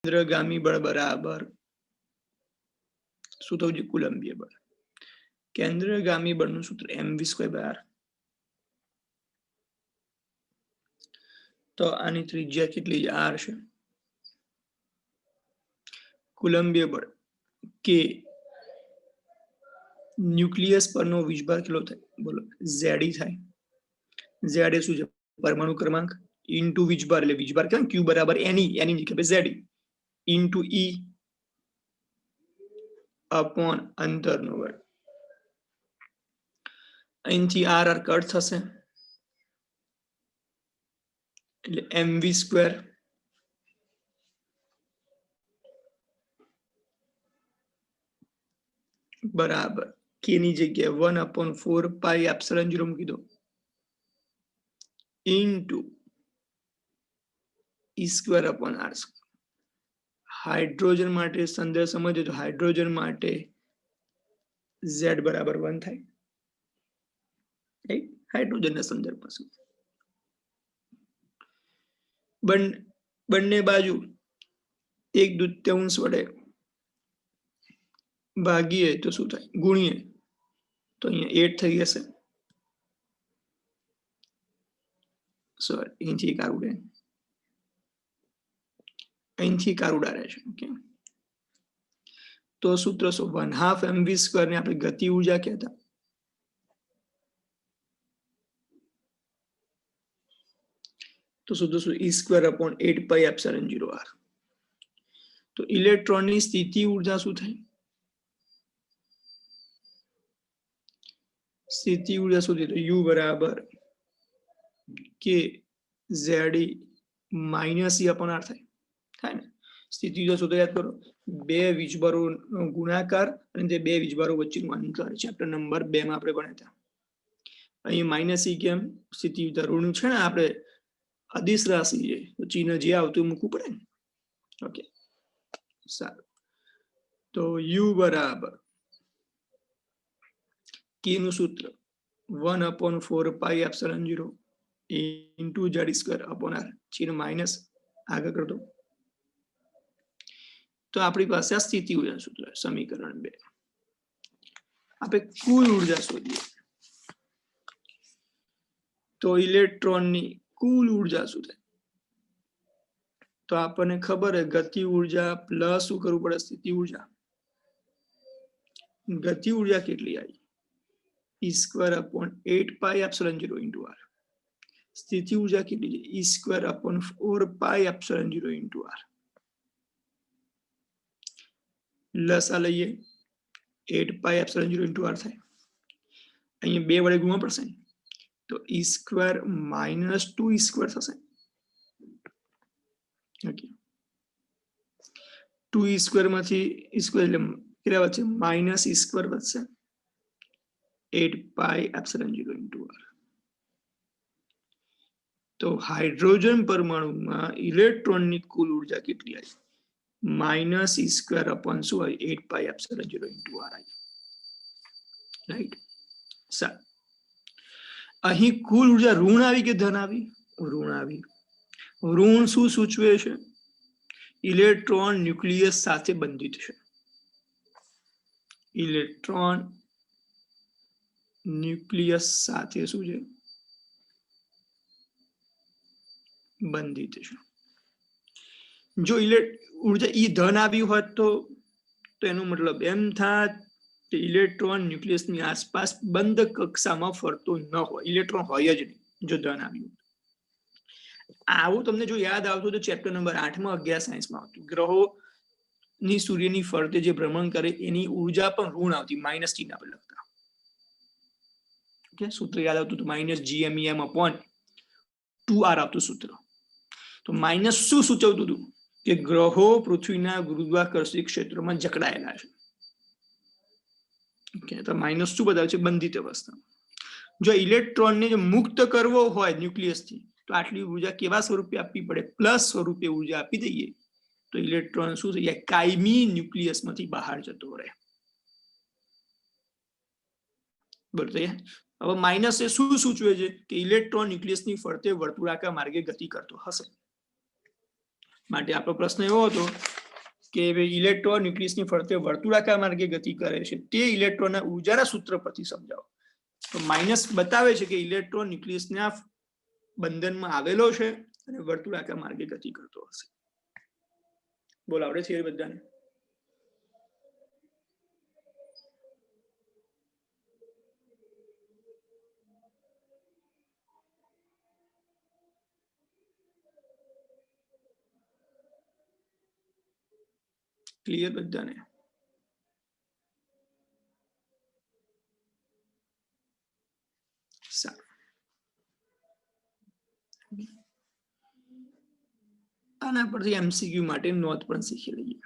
કેન્દ્રગામી બળ બરાબર શું થયું છે? કુલંબીય બળ. કેન્દ્રગામી બળનું સૂત્ર mv² બરાબર. તો આની ત્રિજ્યા કેટલી છે? r છે. કુલંબીય બળ કે ન્યુક્લિયસ પરનો વીજભાર કેટલો થાય? બોલો. Ze થાય. Z એ શું છે? પરમાણુ ક્રમાંક ઇન્ટુ વીજભાર, એટલે વીજભાર કેમ Q બરાબર એની જગ્યાએ Z ઇન્ટુ E અપોન અંતરનો બળ. અહીંથી r કટ થશે એટલે mv² બરાબર k ની જગ્યાએ 1/4πε0 મૂકી દો ઇન્ટુ e²/r². હાઇડ્રોજન માટે સંદેશ સમજો તો હાઇડ્રોજન માટે Z બરાબર 1 થાય. હાઇડ્રોજનના સંદર્ભમાં શું બંને બાજુ 1/2 વડે ભાગીએ તો શું થાય? ગુણીએ તો અહીંયા 8 થઈ જશે. સોરી, અહીંથી એક ઉડે, અહીંથી ઉડા રહે છે. ઓકે, તો સૂત્ર શું? 1/2 mv² ને આપણે ગતિ ઉર્જા કહેતા. તો સૂત્ર શું? e²/8πε0r. તો ઇલેક્ટ્રોનની સ્થિતિ ઉર્જા શું થાય? સ્થિતિ ઉર્જા શું થઈ? U બરાબર k ZE - E/r થાય ને. સ્થિતિ ઉર્જા શું? યાદ કરો, બે વીજભારો ગુણાકાર અને તે બે વીજભારો વચ્ચેનું અંતર. ચેપ્ટર નંબર 2 માં આપણે ભણ્યા હતા. અહીં -e કેમ? સ્થિતિ ઉર્જા ઋણ છે ને, આપણે અદિશ રાશિ છે તો ચિહ્ન જે આવતું મૂકવું પડે ને. ઓકે, સારું. તો U બરાબર k નું સૂત્ર 1/4πε0 ઇન્ટુ Z²/r. ચિહ્ન માઇનસ આગળ કરતો તો આપણી પાસે આ સ્થિતિ ઉર્જા સૂત્ર. સમીકરણ 2. આપણે કુલ ઉર્જા શોધીએ તો ઇલેક્ટ્રોનની કુલ ઉર્જા શું થાય? તો આપણને ખબર છે ગતિ ઉર્જા પ્લસ શું કરવું પડે? સ્થિતિ ઉર્જા. ગતિ ઉર્જા કેટલી આવી? e²/8πε0 into r. સ્થિતિ ઉર્જા કેટલી છે? e²/4πε0 into r. લસા લઈએ 8πε0 ઇન્ટુ r થાય. અહીંયા 2 વડે ગુણવા પડશે તો e² - 2e² થશે. ઓકે, 2e² માંથી e² એટલે કેટલા વધશે? -e² વધશે. 8πε0 ઇન્ટુ r. તો હાઇડ્રોજન પરમાણુમાં ઇલેક્ટ્રોનની કુલ ઉર્જા કેટલી આવી? -e²/8πε0 ઇન્ટુ r આવી. રાઈટ. સારું, અહીં કુલ ઉર્જા ઋણ આવી કે ધન આવી? ઋણ આવી. ઋણ શું સૂચવે છે? ઇલેક્ટ્રોન ન્યુક્લિયસ સાથે બંધિત છે. ઇલેક્ટ્રોન ન્યુક્લિયસ સાથે શું છે? બંધિત છે. જો ઉર્જા ઈ ધન આવી હોત તો એનો મતલબ એમ થાત કે ઇલેક્ટ્રોન ન્યુક્લિયસની આસપાસ બંધ કક્ષામાં ફરતો ન હોય. ઇલેક્ટ્રોન હોય જ નહીં જો ધન આવ્યું. આવું તમને જો યાદ આવતું તો ચેપ્ટર નંબર 8 માં અગિયાર સાયન્સમાં આવતું. ગ્રહો ની સૂર્યની ફરતે જે ભ્રમણ કરે એની ઉર્જા પણ ઋણ આવતી, માઇનસ ચિહ્ન આપણે લખતા. ઓકે, સૂત્ર યાદ આવતું તો -gmem/2r આવતું સૂત્ર. તો માઇનસ શું સૂચવતું હતું? કે ગ્રહો પૃથ્વીના ગુરુત્વાકર્ષણ ક્ષેત્રમાં જકડાયેલા છે. ઓકે, તો માઇનસ શું બતાવે છે? બંધિત અવસ્થા. જો ઇલેક્ટ્રોનને મુક્ત કરવો હોય ન્યુક્લિયસથી તો આટલી ઉર્જા કેવા સ્વરૂપે આપવી પડે? પ્લસ સ્વરૂપે ઉર્જા આપી દઈએ તો ઇલેક્ટ્રોન શું થઈ જાય? કાયમી ન્યુક્લિયસમાંથી બહાર જતો રહે. બરોબર. હવે માઇનસ એ શું સૂચવે છે? કે ઇલેક્ટ્રોન ન્યુક્લિયસની ફરતે વર્તુળાકાર માર્ગે ગતિ કરતો હશે. માટે આપણો પ્રશ્ન એવો હતો કે ઇલેક્ટ્રોન ન્યુક્લિયસની ફરતે વર્તુળાકાર માર્ગે ગતિ કરે છે તે ઇલેક્ટ્રોનના ઉર્જાના સૂત્ર પરથી સમજાવો. તો માઇનસ બતાવે છે કે ઇલેક્ટ્રોન ન્યુક્લિયસના બંધનમાં આવેલો છે અને વર્તુળાકાર માર્ગે ગતિ કરતો હશે. બોલ આવડે છે એ બધાને? ક્લિયર બધાને? આના પરથી એમસીક્યુ માટે નોંધ પણ શીખી લઈએ.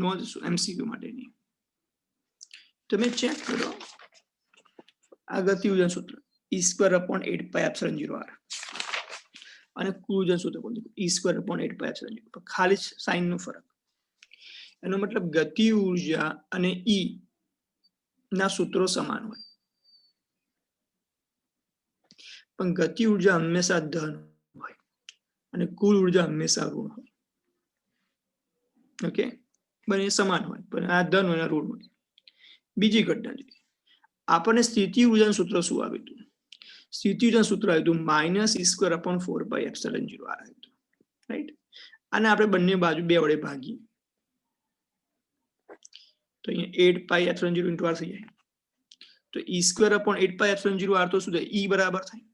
નોંધ શું એમસીક્યુ માટેની તમે ચેક કરો. આ ગતિ ઉર્જા સૂત્ર E²/8πε0r અને કુલ ઉર્જા સૂત્ર કોણ E²/8πε0, ખાલી સાઇન નો ફરક. એનો મતલબ ગતિ ઉર્જા અને E ના સૂત્રો સમાન હોય, પણ ગતિ ઉર્જા હંમેશા ધન હોય અને કુલ ઉર્જા હંમેશા ઋણ હોય. ઓકે, બંને સમાન હોય પણ આ ધન હોય ઋણ હોય. બીજી ઘટના જોઈએ, આપણને સ્થિતિ ઉર્જાનું સૂત્ર શું આવ્યું હતું? સ્થિતિ ઉર્જાનું સૂત્ર આવ્યું હતું -E²/4πε0r આવ્યું હતું, રાઈટ? અને આપણે બંને બાજુ 2 વડે ભાગીએ તો અહીંયા 8πε0 r થઈ જાય. તો E²/8πε0r તો શું થાય? E બરાબર થાય.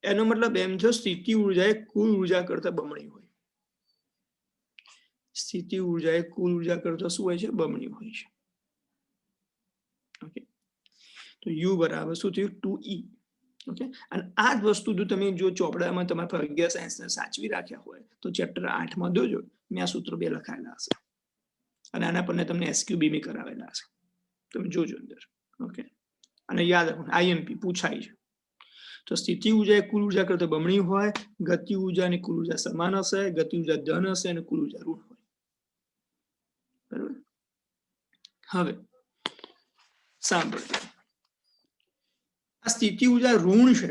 એનો મતલબ એમ જો સ્થિતિ ઉર્જા એ કુલ ઉર્જા કરતા બમણી હોય. સ્થિતિ ઉર્જા એ કુલ ઉર્જા કરતા શું હોય છે? બમણી હોય છે. ઓકે, તો U બરાબર શું થયું? 2E. ઓકે, અને આ જ વસ્તુ જો તમે ચોપડામાં તમારા પ્રજ્ઞા સાયન્સને સાચવી રાખ્યા હોય તો ચેપ્ટર 8 માં દોજો, મેં આ સૂત્રો 2 લખાયેલા હશે અને આના પર તમને SQB બી કરાવેલા હશે, તમે જોજો અંદર. ઓકે, અને યાદ રાખો આઈએમપી પૂછાય છે. તો સ્થિતિ ઉર્જા એ કુલ ઉર્જા કરતા બમણી હોય, ગતિ ઉર્જા અને કુલ ઉર્જા સમાન હશે, ગતિ ઉર્જા ધન હશે અને કુલ ઉર્જા ઋણ હોય. બરાબર? હવે સાંભળો, આ સ્થિતિ ઉર્જા ઋણ છે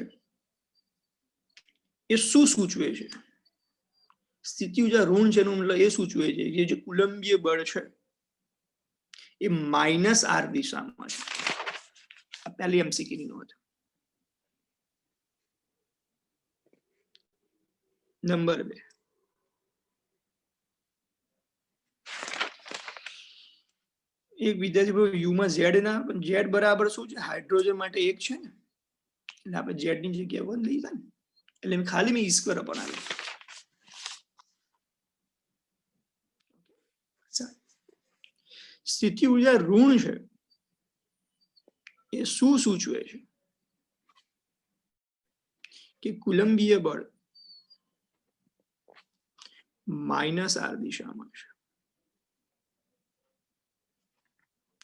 એ શું સૂચવે છે? સ્થિતિ ઉર્જા ઋણ છે એનો મતલબ એ સૂચવે છે કે જે કુલંબીય બળ છે એ -r દિશામાં છે. આ પહેલી એમસીક્યુ ની નોંધ. નંબર 2, એક વિદ્યાર્થી યુ માં ઝેડ ના, પણ ઝેડ બરાબર શું છે? હાઇડ્રોજન માટે 1 છે ને, એટલે આપણે ઝેડ ની જગ્યાએ 1 લઈ જાય ને, એટલે ખાલી મેં E² અપનાવ્યું. સ્થિતિ ઉર્જા ઋણ છે એ શું સૂચવે છે? કે કુલંબીય બળ -r દિશામાં છે.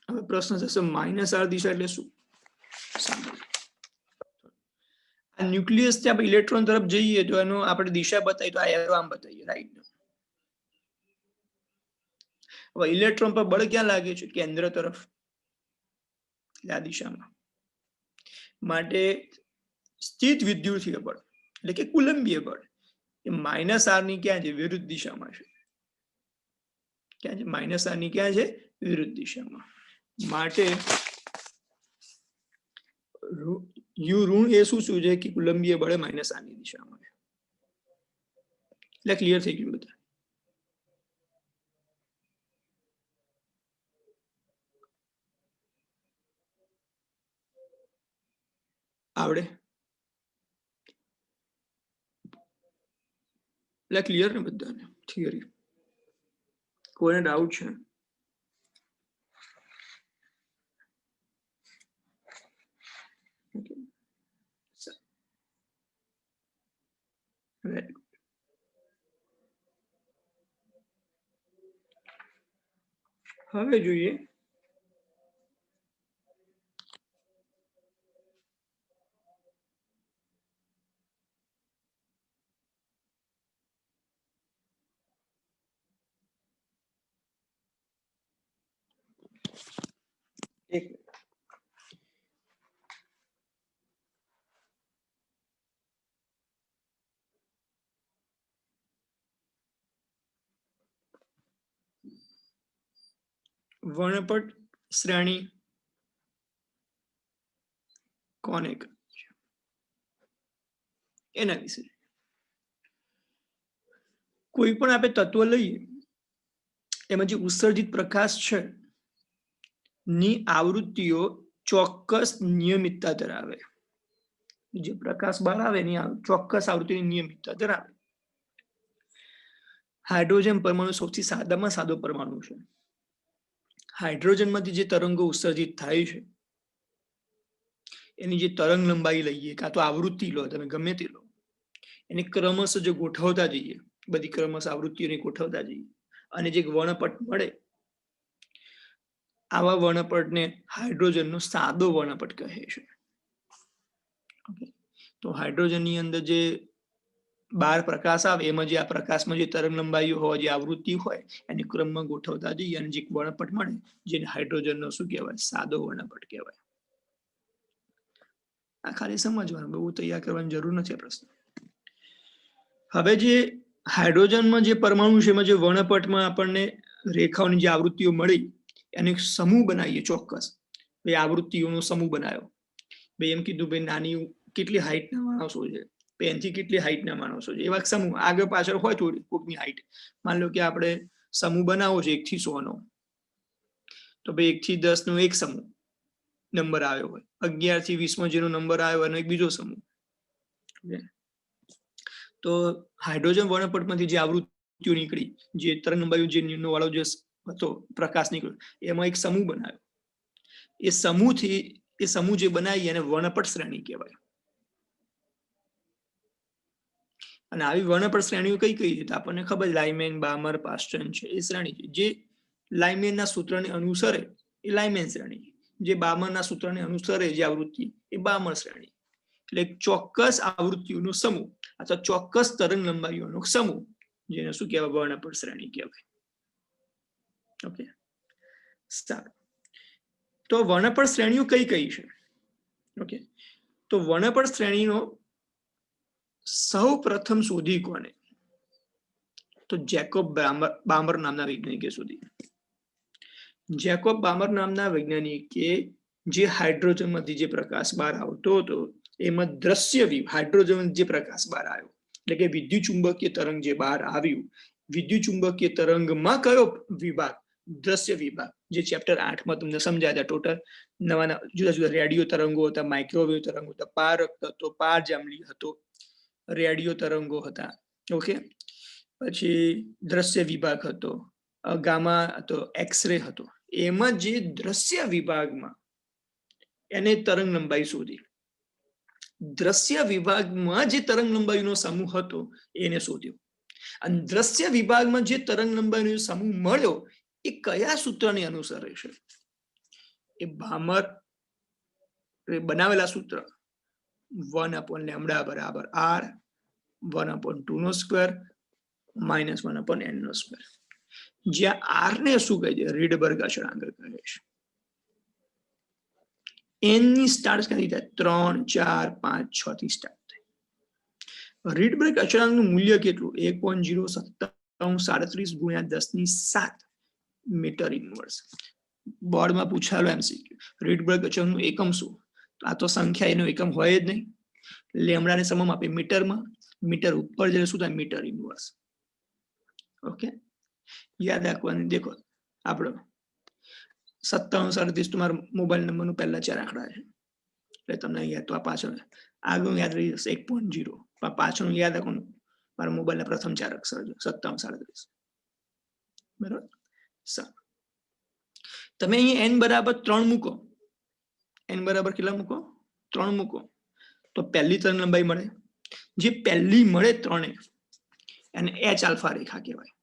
હવે પ્રશ્ન થશે -r દિશા એટલે શું? આ ન્યુક્લિયસ થી આપણે ઇલેક્ટ્રોન તરફ જઈએ તો એનો આપણે દિશા બતાવી તો આ એરો આમ બતાવીએ, રાઈટ? હવે ઇલેક્ટ્રોન પર બળ ક્યાં લાગે છે? કેન્દ્ર તરફ, આ દિશામાં. માટે સ્થિત વિદ્યુતીય બળ એટલે કે કુલંબીય બળ એ -r ની ક્યાં છે? વિરુદ્ધ દિશામાં છે. ક્યાં છે? -r ની ક્યાં છે? વિરુદ્ધ દિશામાં. માટે યુ ઋણ એ શું છે કે કુલંબીય બળે -r ની દિશામાં છે. એટલે ક્લિયર થઈ ગયું બધા? આવડે? એટલે ક્લિયર ને બધાને થિયરી? કોઈને ડાઉટ છે? હવે જોઈએ એક વર્ણપટ શ્રેણી કોને કહે છે એના વિશે કોઈ પણ આપણે તત્વ લઈએ એમાં જે ઉત્સર્જિત પ્રકાશ છે ની આવૃત્તિઓ ચોક્કસ નિયમિતતા ધરાવે જે પ્રકાશ બહાર આવે એની ચોક્કસ આવૃત્તિની નિયમિતતા ધરાવે હાઇડ્રોજન પરમાણુ સૌથી સાદામાં સાદો પરમાણુ છે હાઇડ્રોજનમાંથી જે તરંગો ઉત્સર્જિત થાય છે એની જે તરંગ લંબાઈ લઈએ કાં તો આવૃત્તિ લો તમે ગમે તે લો એને ક્રમશઃ જો ગોઠવતા જઈએ બધી ક્રમશઃ આવૃત્તિઓને ગોઠવતા જઈએ અને જે વર્ણપટ મળે આવા વર્ણપટને હાઇડ્રોજનનો સાદો વર્ણપટ કહે છે તો હાઇડ્રોજનની અંદર જે બાર પ્રકાશ આવે એમાં જે આ પ્રકાશમાં જે તરંગ લંબાઈ હોય જે આવૃત્તિ હોય એની ક્રમમાં ગોઠવતા જઈએ અને જે વર્ણપટ મળે જેને હાઇડ્રોજનનો શું કહેવાય સાદો વર્ણપટ કહેવાય આ ખાલી સમજવાનું બહુ તૈયાર કરવાની જરૂર નથી પ્રશ્ન હવે જે હાઇડ્રોજનમાં જે પરમાણુ છે એમાં જે વર્ણપટમાં આપણને રેખાઓની જે આવૃત્તિઓ મળી એને સમૂહ બનાવીએ ચોક્કસ ભાઈ આવૃત્તિઓનો સમૂહ બનાવ્યો ભાઈ એમ કીધું ભાઈ નાની કેટલી હાઈટના માણસો છે પેનથી કેટલી હાઈટના માણસો છે એવા સમૂહ આગળ પાછળ હોય થોડી કોકની હાઈટ માન લો કે આપણે સમૂહ બનાવો છે 1 થી 100 નો તો ભાઈ 1 થી 10 નો એક સમૂહ નંબર આવ્યો હોય 11 થી 20 માં જેનો નંબર આવ્યો એનો એક બીજો સમૂહ તો હાઇડ્રોજન વર્ણપટમાંથી જે આવૃત્તિઓ નીકળી જે તરંગ લંબાઈ જે વાળો જે હતો પ્રકાશ નીકળ્યો એમાં એક સમૂહ બનાવ્યો એ સમૂહ જે બનાવી એને વર્ણપટ શ્રેણી કહેવાય અને આવી વર્ણપટ શ્રેણીઓ કઈ કઈ છે તો આપણને ખબર લાઇમેન બામર પાસ્ટન છે એ શ્રેણી છે જે લાઇમેનના સૂત્રને અનુસરે એ લાઇમેન શ્રેણી જે બામરના સૂત્રને અનુસરે જે આવૃત્તિ એ બામર શ્રેણી એટલે ચોક્કસ આવૃત્તિઓનો સમૂહ અથવા ચોક્કસ તરંગ લંબાઈઓનો સમૂહ જેને શું કહેવાય વર્ણપટ શ્રેણી કહેવાય ઓકે સારું તો વર્ણપટ શ્રેણીઓ કઈ કઈ છે ઓકે તો વર્ણપટ શ્રેણીનો સૌ પ્રથમ શોધી કોને તો જેકોબ બામર નામના વૈજ્ઞાનિકે શોધી જેકોબ બામર નામના વૈજ્ઞાનિકે જે હાઇડ્રોજનમાંથી જે પ્રકાશ બહાર આવતો હતો એમાં દ્રશ્ય હાઇડ્રોજન જે પ્રકાશ બહાર આવ્યો એટલે કે વિદ્યુત ચુંબકીય તરંગ જે બહાર આવ્યું વિદ્યુત ચુંબકીય તરંગમાં કયો વિભાગ દ્રશ્ય વિભાગ જે ચેપ્ટર 8 માં તમને સમજાયા હતા ટોટલ નવા જુદા જુદા રેડિયો તરંગો હતા માઇક્રોવેવ તરંગો હતા પારક હતો પારજાંબલી હતો રેડિયો તરંગો હતા ઓકે પછી દ્રશ્ય વિભાગ હતો ગામા હતો એક્સરે હતો એમાં જે દ્રશ્ય વિભાગમાં એને તરંગ લંબાઈ શોધી દ્રશ્ય વિભાગમાં જે તરંગ લંબાઈનો સમૂહ હતો એને શોધ્યો અને દ્રશ્ય વિભાગમાં જે તરંગ લંબાઈનો સમૂહ મળ્યો એ કયા સૂત્રને અનુસરે છે એ બામર બનાવેલા સૂત્ર 1/λ બરાબર r 1/2 નો સ્ક્વેર -1/n નો સ્ક્વેર જ્યાં r ને શું કહે છે રીડબર્ગ અચળાંક કહે છે n ની સ્ટાર્ટ કરી થાય 3 4 5 6 થી સ્ટાર્ટ થાય રીડબર્ગ અચળાંકનું મૂલ્ય કેટલું 1.09737 ગુણ્યા 10⁷ મીટર ઇનવર્સ બોર્ડમાં પૂછાયેલો એમસીક્યુ રીડબર્ગ અચળાંકનું એકમ શું આ તો સંખ્યા એનો એકમ હોય જ નહીં લેમડાને સમમ આપે મીટરમાં મીટર ઉપર જઈને શું થાય મીટર ઇનવર્સ ઓકે યાદ રાખવાની દેખો આપણો 9737 તમારો મોબાઈલ નંબરનું પહેલા 4 આંકડા છે એટલે તમને યાદ તો આ પાછળ આગળ યાદ રહી જશે 1.0 પાછળનું યાદ રાખવાનું મારા મોબાઈલના પ્રથમ 4 અક્ષર છે 9737 બરાબર તમે અહીંયા n બરાબર 3 મૂકો n બરાબર કેટલા મૂકો 3 મૂકો તો પહેલી તરંગ લંબાઈ મળે જે પહેલી મળે 3 એને h આલ્ફા રેખા કહેવાય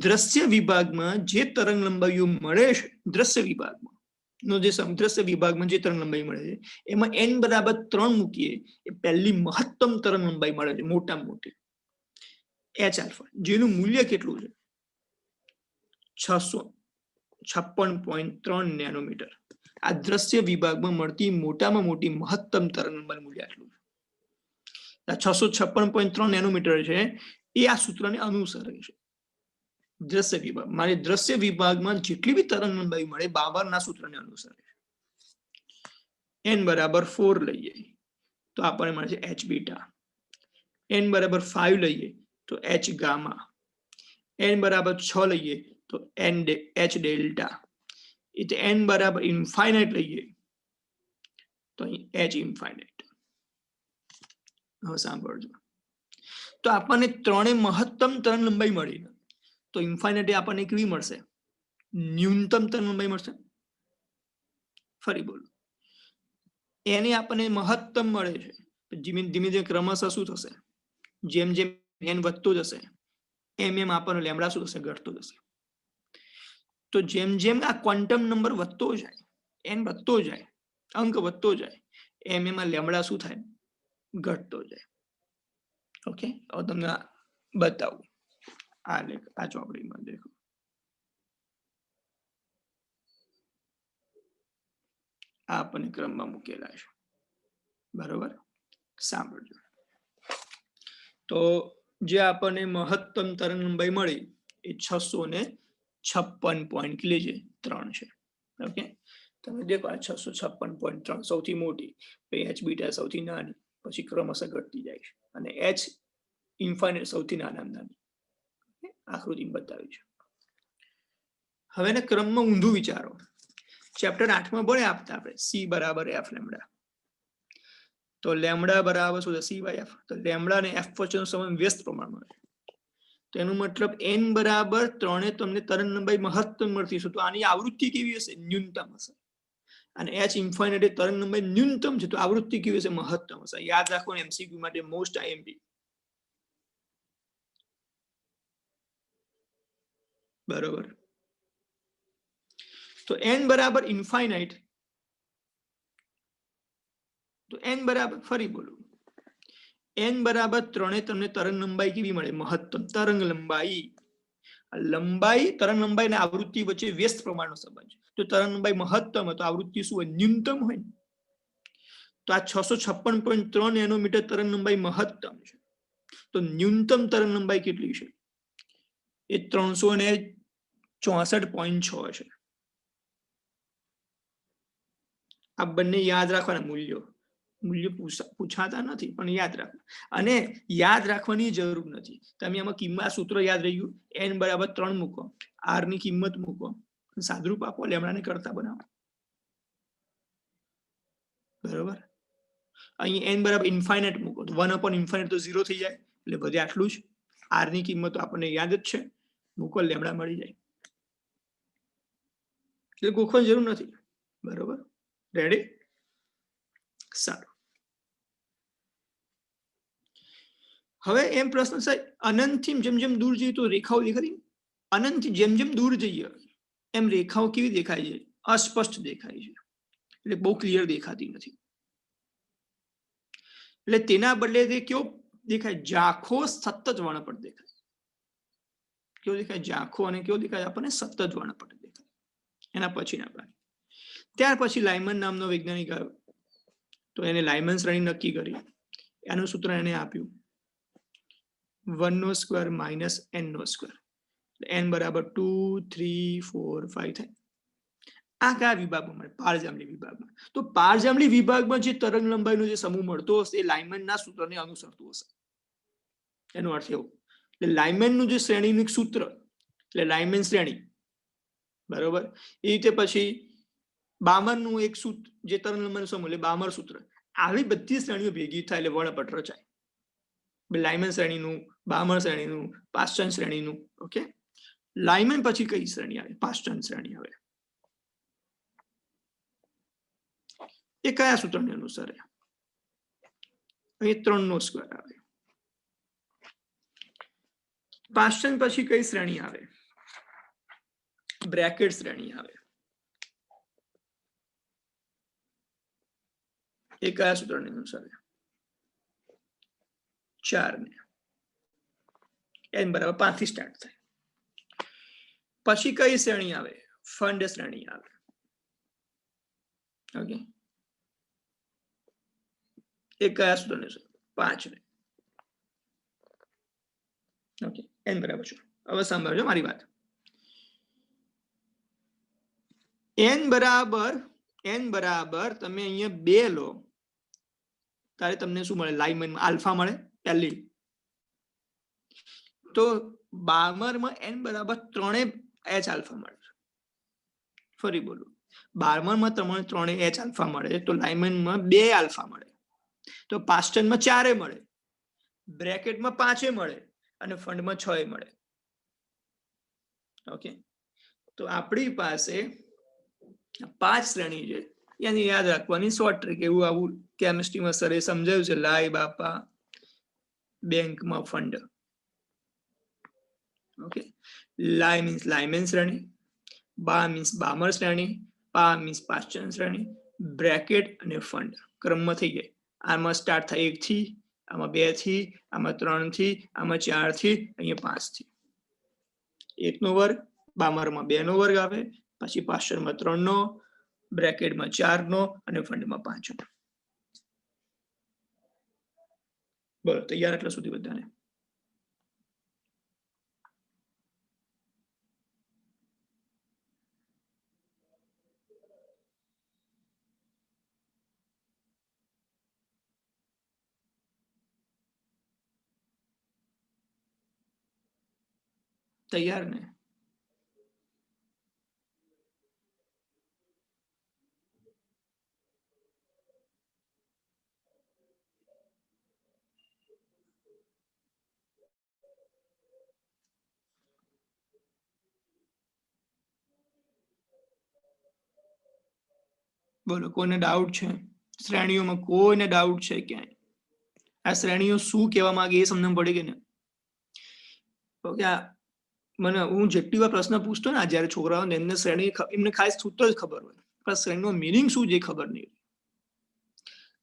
દ્રશ્ય વિભાગમાં જે તરંગ લંબાઈઓ મળે છે દ્રશ્ય વિભાગમાં નો જે દ્રશ્ય વિભાગમાં જે તરંગ લંબાઈ મળે છે એમાં n બરાબર 3 મૂકીએ એ પહેલી મહત્તમ તરંગ લંબાઈ મળે છે મોટામાં મોટી h આલ્ફા જેનું મૂલ્ય કેટલું છે 600 56.3 નેનોમીટર. આ દ્રશ્ય વિભાગમાં મળતી મોટામાં મોટી મહત્તમ તરંગલંબાઈ મૂલ્ય આટલું છે. 656.3 નેનોમીટર છે એ આ સૂત્રને અનુસરે છે. દ્રશ્ય વિભાગ મારે દ્રશ્ય વિભાગમાં જેટલી બી તરંગલંબાઈ મળે બાબરના સૂત્રને અનુસરે છે. n બરાબર 4 લઈએ તો આપણને મળે છે h બીટા. n બરાબર 5 લઈએ તો h ગામા. n બરાબર 6 લઈએ તો h ડેલ્ટા. એટલે n બરાબર ઇન્ફાઇનાઇટ લઈએ તો અહીં h ઇન્ફાઇનાઇટ. હવે સાંભળજો, તો આપણને ત્રણે મહત્તમ તરંગ લંબાઈ મળી, તો ઇન્ફાઇનાઇટ આપણને કેવી મળશે? ન્યૂનતમ તરંગ લંબાઈ મળશે. ફરી બોલો, એને આપણને મહત્તમ મળે છે. ધીમે ધીમે ક્રમશઃ શું થશે? જેમ જેમ n વધતો જશે એમ એમ આપણને લેમડા શું થશે? ઘટતો જશે. તો જેમ જેમ આ ક્વોન્ટમ નંબર વધતો જાય, n વધતો જાય, અંક વધતો જાય, એમ એમ આ લેમડા શું થાય? ઘટતો જાય. ઓકે, હવે તમને બતાવું આ લેખ આ ચોપડીમાં દેખો. આ આપણને ક્રમમાં મૂકેલા છે, બરોબર? સાંભળજો. તો જે આપણને મહત્તમ તરંગ લંબાઈ મળી એ 656.3 છે. ઓકે, તમે દેખો આ 656.3 સૌથી મોટી, પછી h બીટા સૌથી નાની, પછી ક્રમશઃ ઘટતી જાય છે અને h ઇન્ફાઇનાઇટ સૌથી નાનામાં નાની. આકૃતિ બતાવી છે. હવે એને ક્રમમાં ઊંધું વિચારો. ચેપ્ટર 8 માં ભણ્યા આપણે c બરાબર f લેમ્ડા. તો લેમ્ડા બરાબર શું છે? c by f. તો લેમ્ડા અને f વચ્ચેનો સંબંધ વ્યસ્ત પ્રમાણમાં છે. તો એનો મતલબ n બરાબર 3 તમને તરંગ લંબાઈ મહત્તમ મળતી હશે, તો આની આવૃત્તિ કેવી હશે? ન્યૂનતમ હશે. અને h ઇન્ફાઇનાઇટ તરંગ લંબાઈ ન્યૂનતમ છે, તો આવૃત્તિ કેવી હશે? મહત્તમ હશે. યાદ રાખો, MCQ માટે મોસ્ટ IMP. બરોબર. તો n બરાબર ઇન્ફાઇનાઇટ, તો n બરાબર, ફરી બોલું, n બરાબર 3 તમને તરંગ લંબાઈ કેવી મળે? મહત્તમ તરંગ લંબાઈ. લંબાઈ, તરંગ લંબાઈ અને આવૃત્તિ વચ્ચે વ્યસ્ત પ્રમાણનો સંબંધ છે. તો તરંગ લંબાઈ મહત્તમ હોય તો આવૃત્તિ શું હોય? ન્યૂનતમ હોય. તો આ 656.3 નેનોમીટર તરંગ લંબાઈ મહત્તમ છે. તો ન્યૂનતમ તરંગ લંબાઈ કેટલી છે? એ 364.6 છે. આ બંને યાદ રાખવાના મૂલ્યો. મૂલ્યો પૂછાતા નથી પણ યાદ રાખવા. અને યાદ રાખવાની જરૂર નથી. તમે આમાં કિંમત, સૂત્ર યાદ રહ્યું, n બરાબર 3 મૂકો, r ની કિંમત મૂકો, સાદરૂપ આપો, લેમડાને કરતા બનાવો. બરોબર. અહીં n બરાબર ઇન્ફાઇનાઇટ મૂકો તો 1 upon ઇન્ફાઇનાઇટ તો 0 થઈ જાય, એટલે બધે આટલું જ. r ની કિંમત આપણને યાદ જ છે, મૂકો, લેમડા મળી જાય. એટલે ગોખવાની જરૂર નથી. બરોબર, રેડી? સારું. હવે એમ પ્રશ્ન છે, અનંતથી જેમ જેમ દૂર જઈએ તો રેખાઓ દેખાતી? અનંતથી જેમ જેમ દૂર જઈએ એમ રેખાઓ કેવી દેખાય છે? અસ્પષ્ટ દેખાય છે, એટલે બહુ ક્લિયર દેખાતી નથી. એટલે તેના બદલે તે કેવો દેખાય? ઝાંખો સતત વર્ણપટ દેખાય. કેવો દેખાય? ઝાંખો. અને કેવો દેખાય આપણને? સતત વર્ણપટ દેખાય. એના પછીના ભાગ. ત્યાર પછી લાયમન નામનો વૈજ્ઞાનિક આવ્યો, તો એને લાયમન શ્રેણી નક્કી કરી. એનું સૂત્ર એને આપ્યું 1² માઇનસ n². n બરાબર 2, 3, 4, 5 થાય. આ કયા વિભાગમાં મળે? પારજાંબલી વિભાગમાં. તો પારજાંબલી વિભાગમાં જે તરંગ લંબાઈનો જે સમૂહ મળતો હશે એ લાયમનના સૂત્રને અનુસરતું હશે. એનો અર્થ એવો, એટલે લાયમનનું જે શ્રેણીનું સૂત્ર, એટલે લાયમન શ્રેણી, બરોબર. એ રીતે પછી બામરનું એક સૂત્ર, જે તરંગ લંબાઈનો સમૂહ, એટલે બામર સૂત્ર. આવી બધી શ્રેણીઓ ભેગી થાય એટલે વર્ણપટ રચાય. લાયમન શ્રેણીનું, બામર શ્રેણીનું, પાશ્ચન શ્રેણીનું. ઓકે, લાયમન પછી કઈ શ્રેણી આવે? પાશ્ચન શ્રેણી આવે. એ કયા સૂત્રને અનુસરે? અહીં 3² આવે. પાશ્ચન પછી કઈ શ્રેણી આવે? બ્રેકેટ શ્રેણી આવે. એ કયા સૂત્રને અનુસરે? 4 ને. n બરાબર 5 થી સ્ટાર્ટ થાય. પછી કઈ શ્રેણી આવે? ફંડ શ્રેણી આવે. ઓકે, એ કયા સૂત્રને છે? 5 ને. ઓકે, n બરાબર છે. હવે સાંભળજો મારી વાત. n બરાબર તમે અહીંયા 2 લો ત્યારે તમને શું મળે? લાઇમન આલ્ફા મળે પહેલી. તો 12 માં n બરાબર 3 h આલ્ફા મળે. ફરી બોલું, 12 માં તમને 3 h આલ્ફા મળે તો લાઇમનમાં 2 આલ્ફા મળે. તો પાસ્ટનમાં 4 મળે, બ્રેકેટમાં 5 મળે અને ફંડમાં 6 મળે. ઓકે, તો આપણી પાસે 5 શ્રેણી છે. એની યાદ રાખવાની શોર્ટ ટ્રીક. એવું આવું કેમિસ્ટ્રીમાં સરે સમજાવ્યું છે. લાય બાપા બેંકમાં ફંડ. ઓકે, લાય મીન્સ લાયમેન શ્રેણી, બા મીન્સ બામર શ્રેણી, પા મીન્સ પાસ્ચન શ્રેણી, બ્રેકેટ અને ફંડ ક્રમમાં થઈ જાય. આમાં સ્ટાર્ટ થાય 1 થી, આમાં 2 થી, આમાં 3 થી, આમાં 4 થી, અહીંયા 5 થી. 1 નો વર્ગ, બામરમાં 2 નો વર્ગ આવે, પછી પાસ્ચનમાં 3 નો, બ્રેકેટમાં 4 નો અને ફંડમાં 5 નો. બોલો તૈયાર એટલા સુધી બધાને? તૈયાર ને? બોલો કોઈને ડાઉટ છે? શ્રેણીઓમાં કોઈને ડાઉટ છે ક્યાંય? આ શ્રેણીઓ શું કહેવા માંગે એ સમજણ પડી ગઈ ને? ઓકે, મને હું જેટલી વાર પ્રશ્ન પૂછતો ને જયારે છોકરાઓને, એમને શ્રેણી એમને ખાસ સૂત્ર જ ખબર હોય, પણ શ્રેણીનો મિનિંગ શું છે ખબર નહીં.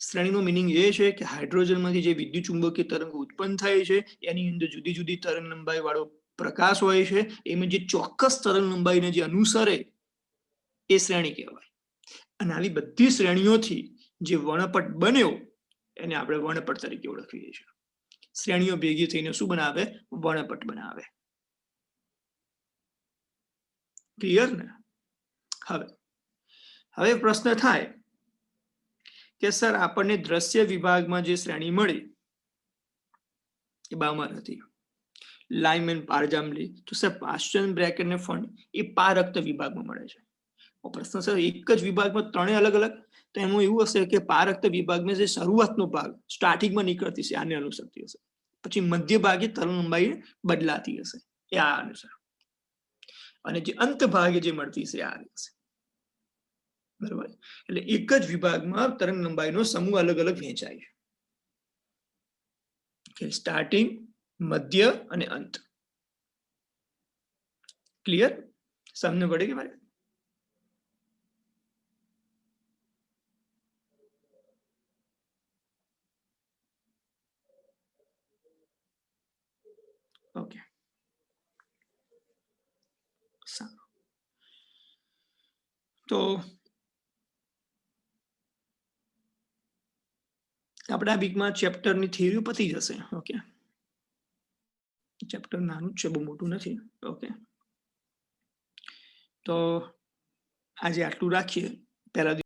શ્રેણીનો મિનિંગ એ છે કે હાઇડ્રોજનમાંથી જે વિદ્યુત ચુંબકીય તરંગ ઉત્પન્ન થાય છે એની અંદર જુદી જુદી તરંગ લંબાઈ વાળો પ્રકાશ હોય છે. એમાં જે ચોક્કસ તરંગ લંબાઈને જે અનુસરે એ શ્રેણી કહેવાય. અને આવી બધી શ્રેણીઓથી જે વર્ણપટ બન્યો એને આપણે વર્ણપટ તરીકે ઓળખીએ છીએ. શ્રેણીઓ ભેગી થઈને શું બનાવે? વર્ણપટ બનાવે. ક્લિયર ને? હવે પ્રશ્ન થાય કે સર આપણને દ્રશ્ય વિભાગમાં જે શ્રેણી મળી એ બામર હતી, લાઇમેન પારજાંબલી. તો સર પાસ્ચન બ્રેકેટ ને ફંડ એ પારક્ત વિભાગમાં મળે છે. પ્રશ્ન સર એક જ વિભાગમાં 3 અલગ અલગ, તો એમાં એવું હશે કે પારક્ત વિભાગમાં જે શરૂઆતનો ભાગ સ્ટાર્ટિંગમાં નીકળતી છે આને અનુસરતી હશે, પછી મધ્ય ભાગે તરંગ લંબાઈ બદલાતી હશે એ આ અનુસાર, અને જે અંત ભાગે જે મળતી છે આ હશે. બરાબર? એટલે એક જ વિભાગમાં તરંગ લંબાઈનો સમૂહ અલગ અલગ વહેંચાય છે. સ્ટાર્ટિંગ, મધ્ય અને અંત. ક્લિયર? સમજ પડે કે ભાઈ? ઓકે, સારું. તો આપણા વીકમાં ચેપ્ટરની થિયરી પતી જશે. ઓકે, ચેપ્ટર નાનું જ છે, બહુ મોટું નથી. ઓકે, તો આજે આટલું રાખીએ. પહેલા